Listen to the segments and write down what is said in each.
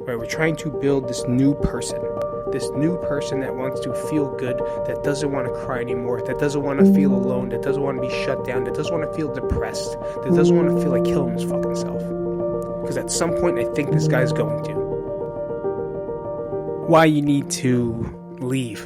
right? We're trying to build this new person that wants to feel good, that doesn't want to cry anymore, that doesn't want to feel alone, that doesn't want to be shut down, that doesn't want to feel depressed, that doesn't want to feel like killing his fucking self. Because at some point, I think this guy's going to. Why you need to leave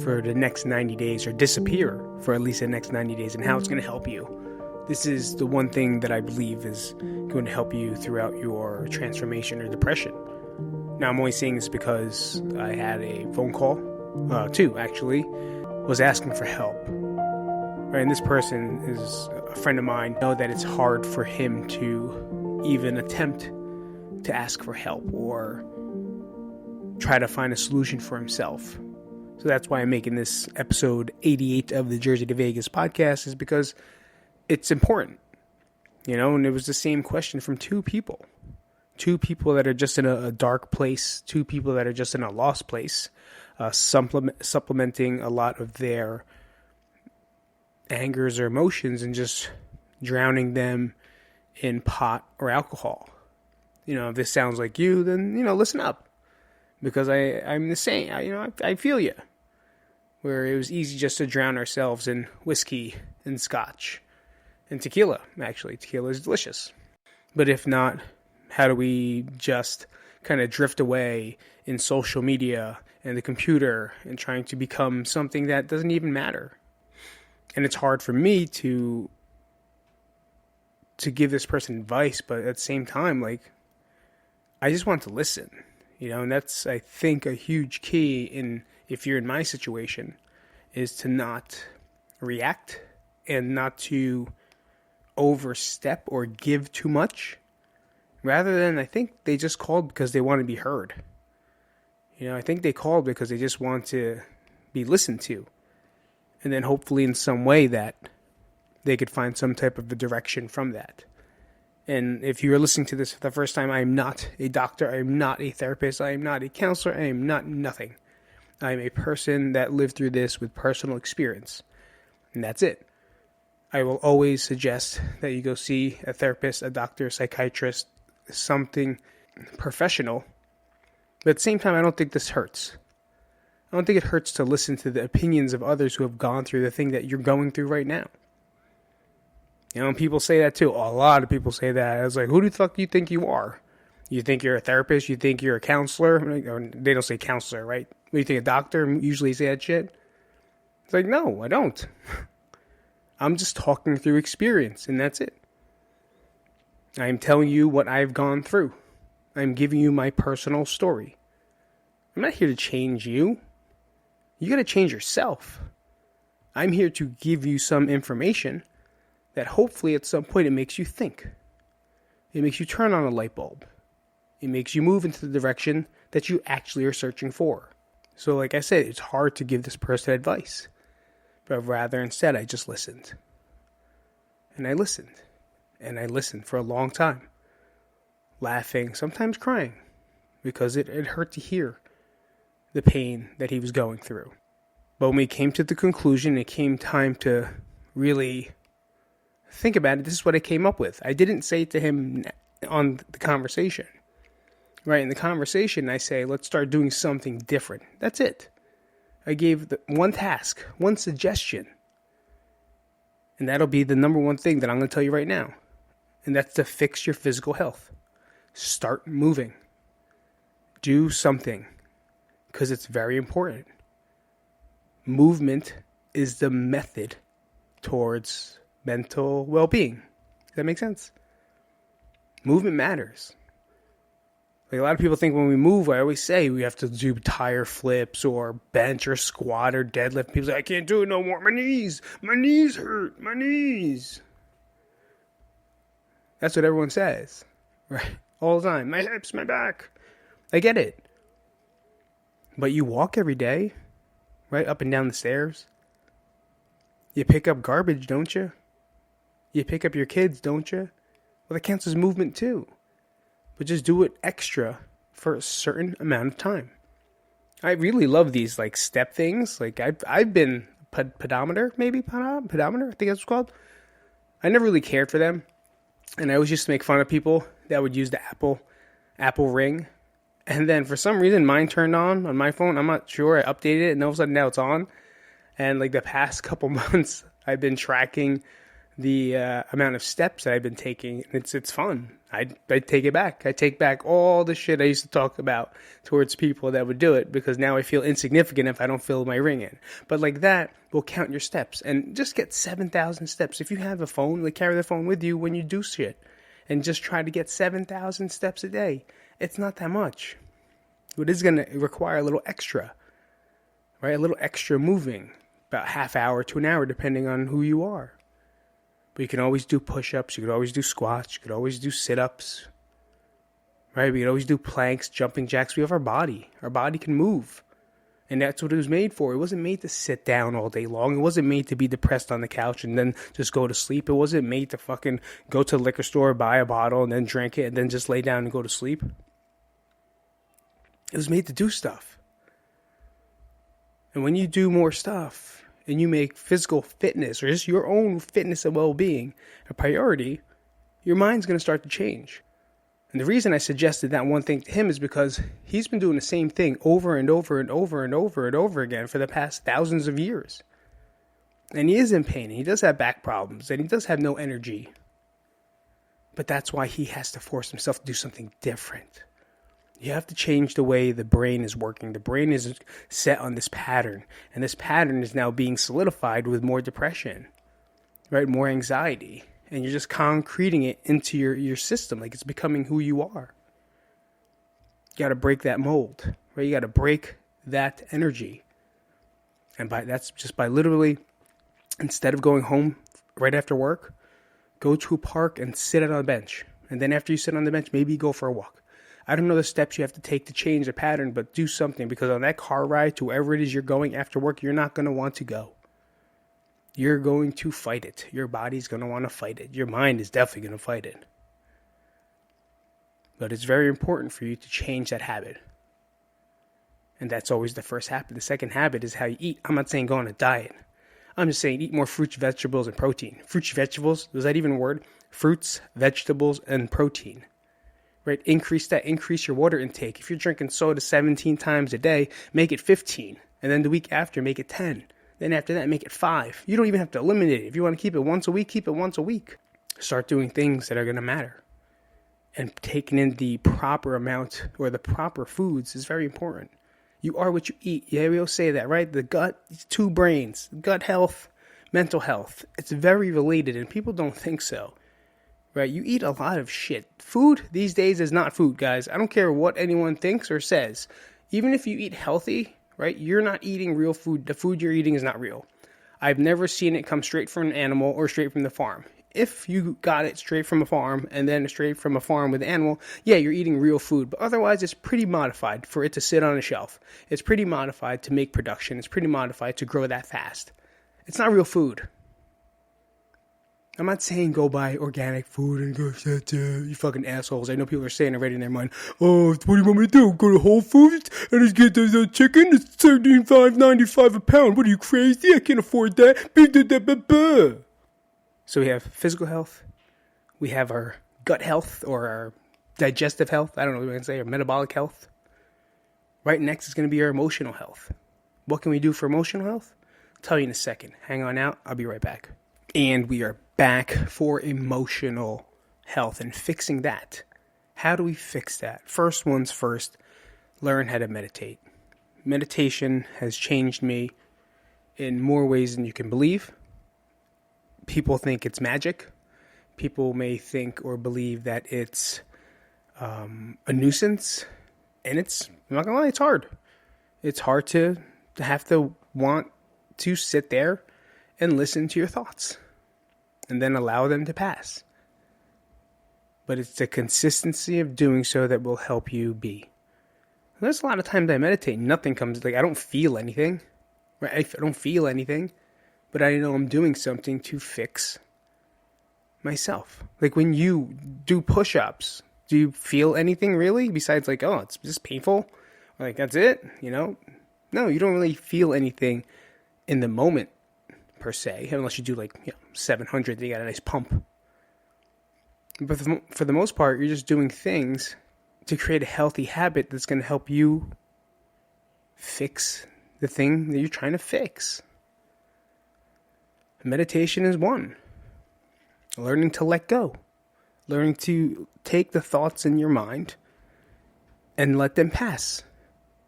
for the next 90 days or disappear for at least the next 90 days and how it's going to help you. This is the one thing that I believe is going to help you throughout your transformation or depression. Now, I'm only saying this because I had a phone call, two actually, was asking for help. Right, and this person is a friend of mine. I know that it's hard for him to even attempt to ask for help or try to find a solution for himself. So that's why I'm making this episode 88 of the Jersey to Vegas podcast, is because it's important. And it was the same question from two people that are just in a dark place, two people that are just in a lost place, supplementing a lot of their angers or emotions and just drowning them in pot or alcohol. If this sounds like you, then, listen up. Because I'm the same. I feel you. Where it was easy just to drown ourselves in whiskey and scotch and tequila. Actually, tequila is delicious. But if not, how do we just kind of drift away in social media and the computer and trying to become something that doesn't even matter? And it's hard for me to give this person advice, but at the same time, I just want to listen. And that's, I think, a huge key if you're in my situation, is to not react and not to overstep or give too much. Rather than, I think they just called because they want to be heard. I think they called because they just want to be listened to. And then hopefully in some way that they could find some type of a direction from that. And if you're listening to this for the first time, I am not a doctor, I am not a therapist, I am not a counselor, I am not nothing. I am a person that lived through this with personal experience. And that's it. I will always suggest that you go see a therapist, a doctor, a psychiatrist, something professional. But at the same time, I don't think this hurts. I don't think it hurts to listen to the opinions of others who have gone through the thing that you're going through right now. And people say that too. A lot of people say that. I was like, who the fuck do you think you are? You think you're a therapist? You think you're a counselor? Or they don't say counselor, right? What do you think, a doctor usually say that shit? It's like, no, I don't. I'm just talking through experience, and that's it. I'm telling you what I've gone through. I'm giving you my personal story. I'm not here to change you. You got to change yourself. I'm here to give you some information that hopefully at some point it makes you think. It makes you turn on a light bulb. It makes you move into the direction that you actually are searching for. So like I said, it's hard to give this person advice. But rather instead, I just listened. And I listened. And I listened for a long time. Laughing, sometimes crying. Because it hurt to hear the pain that he was going through. But when we came to the conclusion, it came time to really think about it. This is what I came up with. I didn't say it to him on the conversation. Right, in the conversation, I say, let's start doing something different. That's it. I gave one task, one suggestion. And that'll be the number one thing that I'm going to tell you right now. And that's to fix your physical health. Start moving. Do something. Because it's very important. Movement is the method towards mental well-being. Does that make sense? Movement matters. Like a lot of people think when we move, I always say we have to do tire flips or bench or squat or deadlift. People say, I can't do it no more. My knees hurt. My knees. That's what everyone says, right? All the time. My hips, my back. I get it. But you walk every day, right? Up and down the stairs. You pick up garbage, don't you? You pick up your kids, don't you? Well, that counts as movement too. But just do it extra for a certain amount of time. I really love these like step things. Like I've been pedometer, maybe pedometer. I think that's what it's called. I never really cared for them, and I always used to make fun of people that would use the Apple ring And then for some reason, mine turned on my phone. I'm not sure. I updated it, and all of a sudden now it's on. And like the past couple months, I've been tracking the amount of steps that I've been taking. It's fun. I take it back. I take back all the shit I used to talk about towards people that would do it, because now I feel insignificant if I don't fill my ring in. But like that will count your steps, and just get 7,000 steps. If you have a phone, like carry the phone with you when you do shit, and just try to get 7,000 steps a day. It's not that much. It is going to require a little extra, right? A little extra moving, about half hour to an hour, depending on who you are. But you can always do push-ups. You could always do squats. You could always do sit-ups, right? We could always do planks, jumping jacks. We have our body. Our body can move. And that's what it was made for. It wasn't made to sit down all day long. It wasn't made to be depressed on the couch and then just go to sleep. It wasn't made to fucking go to the liquor store, buy a bottle, and then drink it, and then just lay down and go to sleep. It was made to do stuff. And when you do more stuff, and you make physical fitness, or just your own fitness and well-being, a priority, your mind's going to start to change. And the reason I suggested that one thing to him is because he's been doing the same thing over and over and over and over and over again for the past thousands of years. And he is in pain, and he does have back problems, and he does have no energy. But that's why he has to force himself to do something different. You have to change the way the brain is working. The brain is set on this pattern, and this pattern is now being solidified with more depression, right? More anxiety. And you're just concreting it into your system, like it's becoming who you are. You got to break that mold, right? You got to break that energy. And that's just by literally, instead of going home right after work, go to a park and sit on a bench. And then after you sit on the bench, maybe go for a walk. I don't know the steps you have to take to change the pattern, but do something, because on that car ride to wherever it is you're going after work, you're not going to want to go. You're going to fight it. Your body's going to want to fight it. Your mind is definitely going to fight it. But it's very important for you to change that habit. And that's always the first habit. The second habit is how you eat. I'm not saying go on a diet. I'm just saying eat more fruits, vegetables, and protein. Fruits, vegetables, was that even a word? Fruits, vegetables, and protein. Right? Increase your water intake. If you're drinking soda 17 times a day, make it 15. And then the week after, make it 10. Then after that, make it 5. You don't even have to eliminate it. If you want to keep it once a week, keep it once a week. Start doing things that are going to matter. And taking in the proper amount or the proper foods is very important. You are what you eat. Yeah, we all say that, right? The gut, two brains, gut health, mental health. It's very related, and people don't think so. Right? You eat a lot of shit. Food these days is not food, guys. I don't care what anyone thinks or says. Even if you eat healthy, right? You're not eating real food. The food you're eating is not real. I've never seen it come straight from an animal or straight from the farm. If you got it straight from a farm and then straight from a farm with an animal, yeah, you're eating real food. But otherwise, it's pretty modified for it to sit on a shelf. It's pretty modified to make production. It's pretty modified to grow that fast. It's not real food. I'm not saying go buy organic food and go, you fucking assholes. I know people are saying already in their mind, oh, what do you want me to do? Go to Whole Foods and just get the chicken? It's $13.95 a pound. What are you, crazy? I can't afford that. So we have physical health. We have our gut health or our digestive health. I don't know what we're going to say, or metabolic health. Right next is going to be our emotional health. What can we do for emotional health? I'll tell you in a second. Hang on out. I'll be right back. And we are back for emotional health and fixing that. How do we fix that? First one's first, learn how to meditate. Meditation has changed me in more ways than you can believe. People think it's magic. People may think or believe that it's a nuisance. And I'm not going to lie, it's hard. It's hard to have to want to sit there and listen to your thoughts and then allow them to pass. But it's the consistency of doing so that will help you be. There's a lot of times I meditate, nothing comes, I don't feel anything. Right? I don't feel anything, but I know I'm doing something to fix myself. Like when you do push-ups, do you feel anything really? Besides oh, it's just painful? Or that's it? No, you don't really feel anything in the moment per se, unless you do 700, then you got a nice pump. But for the most part, you're just doing things to create a healthy habit that's going to help you fix the thing that you're trying to fix. Meditation is one. Learning to let go. Learning to take the thoughts in your mind and let them pass.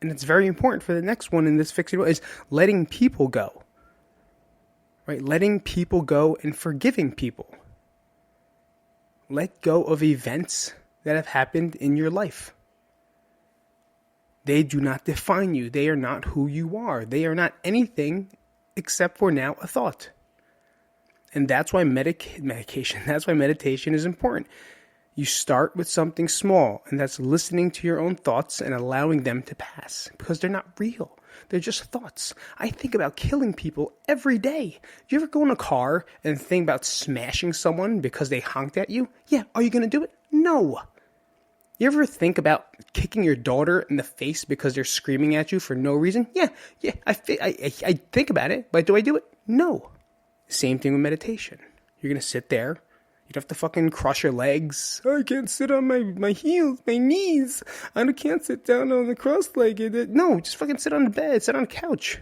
And it's very important for the next one in this fixing is letting people go. Right? Letting people go and forgiving people. Let go of events that have happened in your life. They do not define you. They are not who you are. They are not anything except for now a thought. And that's why that's why meditation is important. You start with something small, and that's listening to your own thoughts and allowing them to pass, because they're not real. They're just thoughts. I think about killing people every day. You ever go in a car and think about smashing someone because they honked at you? Yeah. Are you going to do it? No. You ever think about kicking your daughter in the face because they're screaming at you for no reason? Yeah. I think about it, but do I do it? No. Same thing with meditation. You're going to sit there. You don't have to fucking cross your legs. I can't sit on my heels, my knees. I can't sit down on the cross-legged. No, just fucking sit on the bed, sit on the couch.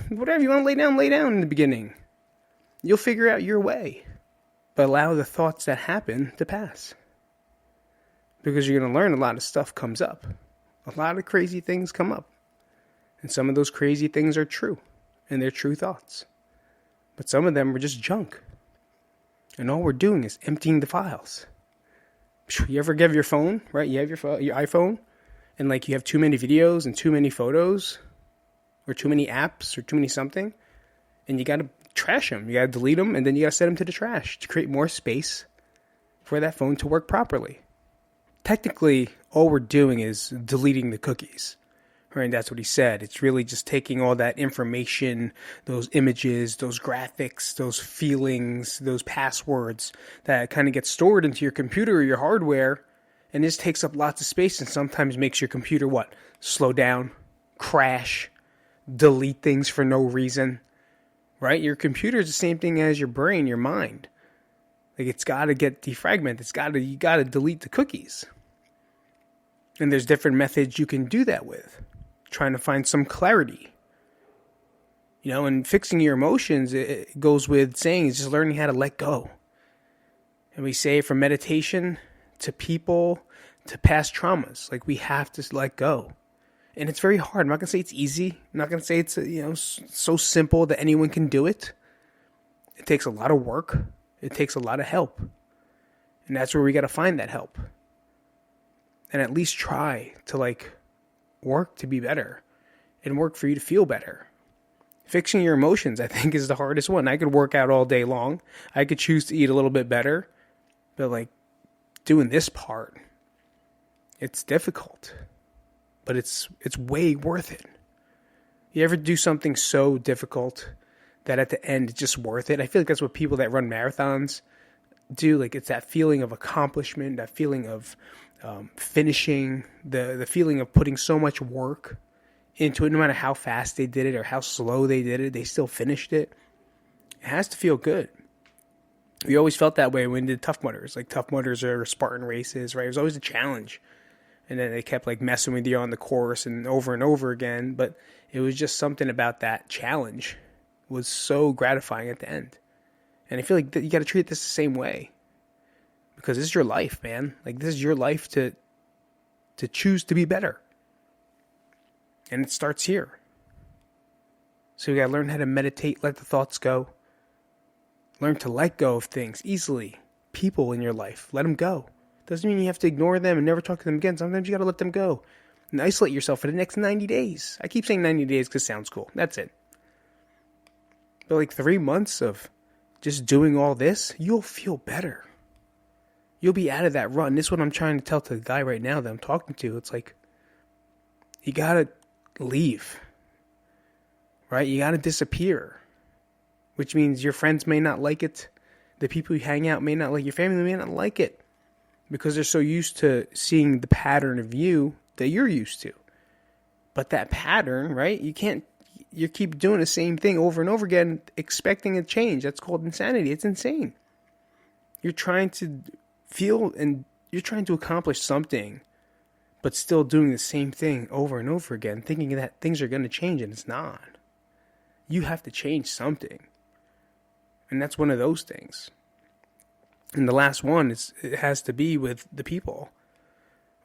Whatever you want to lay down in the beginning. You'll figure out your way. But allow the thoughts that happen to pass. Because you're going to learn a lot of stuff comes up. A lot of crazy things come up. And some of those crazy things are true. And they're true thoughts. But some of them are just junk. And all we're doing is emptying the files. You ever give your phone, right? You have your iPhone, and like you have too many videos and too many photos, or too many apps, or too many something, and you got to trash them. You got to delete them, and then you got to send them to the trash to create more space for that phone to work properly. Technically, all we're doing is deleting the cookies. Right, and that's what he said. It's really just taking all that information, those images, those graphics, those feelings, those passwords that kind of get stored into your computer or your hardware, and this takes up lots of space and sometimes makes your computer what? Slow down, crash, delete things for no reason. Right? Your computer is the same thing as your brain, your mind. Like it's got to get defragmented. You got to delete the cookies. And there's different methods you can do that with. Trying to find some clarity. And fixing your emotions, it goes with saying is just learning how to let go. And we say from meditation to people to past traumas, like we have to let go. And it's very hard. I'm not going to say it's easy. I'm not going to say it's so simple that anyone can do it. It takes a lot of work. It takes a lot of help. And that's where we got to find that help. And at least try to work to be better and work for you to feel better. Fixing your emotions, I think, is the hardest one. I could work out all day long. I could choose to eat a little bit better. But doing this part, it's difficult. But it's way worth it. You ever do something so difficult that at the end it's just worth it? I feel like that's what people that run marathons do. It's that feeling of accomplishment, that feeling of finishing, the feeling of putting so much work into it, no matter how fast they did it or how slow they did it, they still finished it. It has to feel good. We always felt that way when we did Tough Mudders. Tough Mudders or Spartan races, right? It was always a challenge. And then they kept messing with you on the course and over again. But it was just something about that challenge was so gratifying at the end. And I feel like you got to treat this the same way. Because this is your life, man. This is your life to choose to be better. And it starts here. So you got to learn how to meditate, let the thoughts go. Learn to let go of things easily. People in your life, let them go. Doesn't mean you have to ignore them and never talk to them again. Sometimes you got to let them go. And isolate yourself for the next 90 days. I keep saying 90 days because it sounds cool. That's it. But 3 months of just doing all this, you'll feel better. You'll be out of that run. This is what I'm trying to tell to the guy right now that I'm talking to. It's you got to leave. Right? You got to disappear. Which means your friends may not like it. The people you hang out may not like. Your family may not like it. Because they're so used to seeing the pattern of you that you're used to. But that pattern, right? You keep doing the same thing over and over again, expecting a change. That's called insanity. It's insane. You're trying to feel and you're trying to accomplish something but still doing the same thing over and over again, thinking that things are going to change, and it's not. You have to change something. And that's one of those things. And the last one it has to be with the people.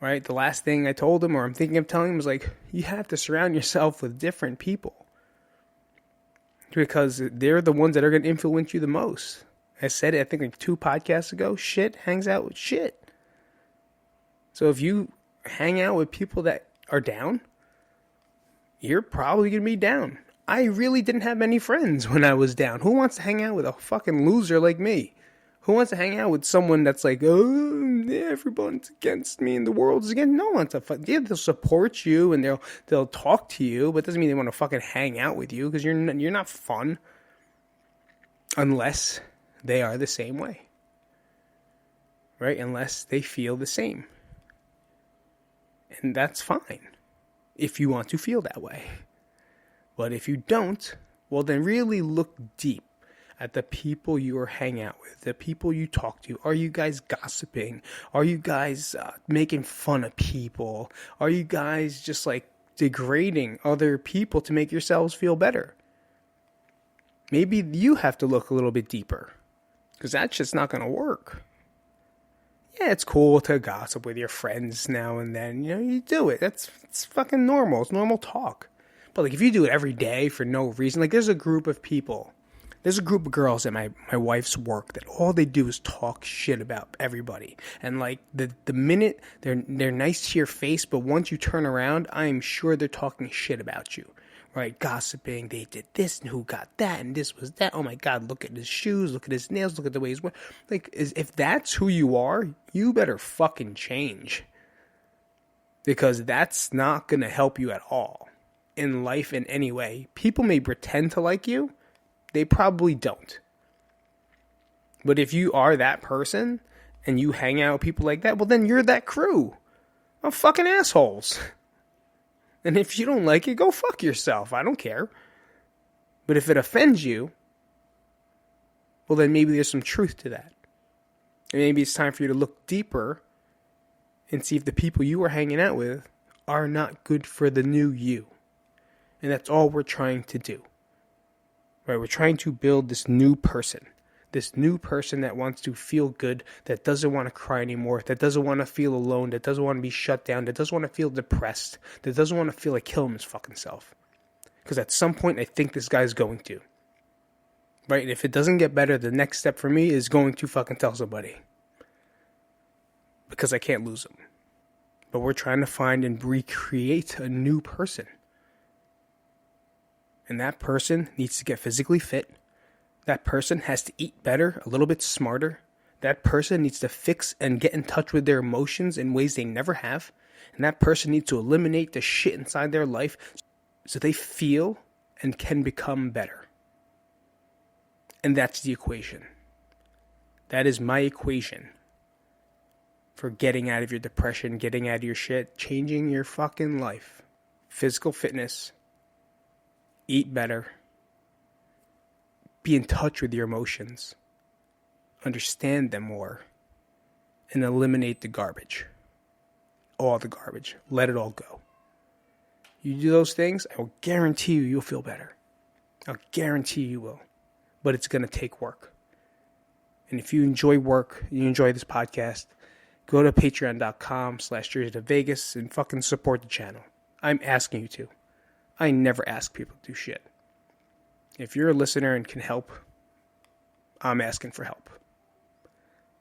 Right? The last thing I told him, or I'm thinking of telling him, was like, you have to surround yourself with different people. Because they're the ones that are going to influence you the most. I said it, I think, like 2 podcasts ago. Shit hangs out with shit. So if you hang out with people that are down, you're probably going to be down. I really didn't have many friends when I was down. Who wants to hang out with a fucking loser like me? Who wants to hang out with someone that's like, oh, everyone's against me and the world is against me? No one's they'll support you and they'll talk to you, but it doesn't mean they want to fucking hang out with you, because you're not fun unless they are the same way. Right? Unless they feel the same. And that's fine if you want to feel that way. But if you don't, well, then really look deep at the people you are hanging out with, the people you talk to. Are you guys gossiping? Are you guys making fun of people? Are you guys just like degrading other people to make yourselves feel better? Maybe you have to look a little bit deeper, because that's just not going to work. Yeah, it's cool to gossip with your friends now and then. You know, you do it. It's fucking normal. It's normal talk. But like if you do it every day for no reason, like there's a group of people. There's a group of girls at my wife's work that all they do is talk shit about everybody. And like the minute they're nice to your face, but once you turn around, I'm sure they're talking shit about you. Right? Gossiping, they did this and who got that and this was that. Oh my God, look at his shoes, look at his nails, look at the way he's wearing. Like, if that's who you are, you better fucking change. Because that's not going to help you at all in life in any way. People may pretend to like you. They probably don't. But if you are that person and you hang out with people like that, well, then you're that crew of fucking assholes. And if you don't like it, go fuck yourself. I don't care. But if it offends you, well, then maybe there's some truth to that. And maybe it's time for you to look deeper and see if the people you are hanging out with are not good for the new you. And that's all we're trying to do. Right? We're trying to build this new person that wants to feel good, that doesn't want to cry anymore, that doesn't want to feel alone, that doesn't want to be shut down, that doesn't want to feel depressed, that doesn't want to feel like killing his fucking self. Because at some point, I think this guy's going to. Right? And if it doesn't get better, the next step for me is going to fucking tell somebody. Because I can't lose him. But we're trying to find and recreate a new person. And that person needs to get physically fit. That person has to eat better, a little bit smarter. That person needs to fix and get in touch with their emotions in ways they never have. And that person needs to eliminate the shit inside their life so they feel and can become better. And that's the equation. That is my equation for getting out of your depression, getting out of your shit, changing your fucking life. Physical fitness. Eat better. Be in touch with your emotions. Understand them more. And eliminate the garbage. All the garbage. Let it all go. You do those things, I will guarantee you'll feel better. I'll guarantee you will. But it's going to take work. And if you enjoy work, you enjoy this podcast, go to patreon.com/Jersey to Vegas and fucking support the channel. I'm asking you to. I never ask people to do shit. If you're a listener and can help, I'm asking for help.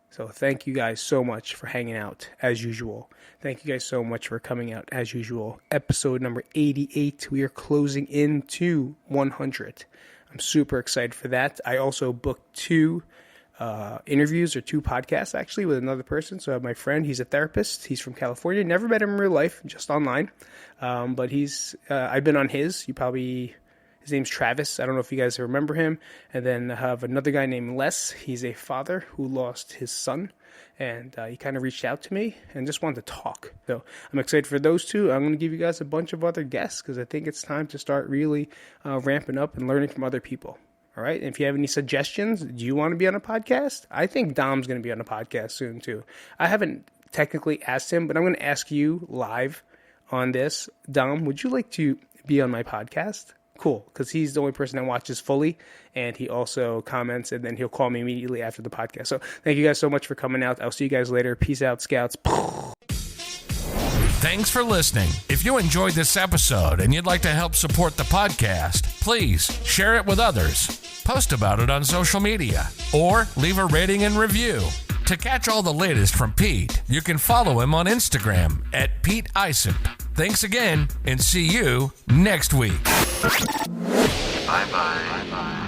So thank you guys so much for hanging out as usual. Thank you guys so much for coming out as usual. Episode number 88. We are closing into 100. I'm super excited for that. I also booked 2 interviews or 2 podcasts actually with another person. So I have my friend, he's a therapist. He's from California. Never met him in real life, just online. But I've been on his name's Travis. I don't know if you guys remember him. And then I have another guy named Les. He's a father who lost his son. And he kind of reached out to me and just wanted to talk. So I'm excited for those 2. I'm going to give you guys a bunch of other guests because I think it's time to start really ramping up and learning from other people. All right. And if you have any suggestions, do you want to be on a podcast? I think Dom's going to be on a podcast soon too. I haven't technically asked him, but I'm going to ask you live on this. Dom, would you like to be on my podcast? Cool, because he's the only person that watches fully, and he also comments, and then he'll call me immediately after the podcast. So thank you guys so much for coming out. I'll see you guys later. Peace out, Scouts. Thanks for listening. If you enjoyed this episode and you'd like to help support the podcast, please share it with others, post about it on social media, or leave a rating and review. To catch all the latest from Pete, you can follow him on Instagram at Pete Isip. Thanks again, and see you next week. Bye-bye.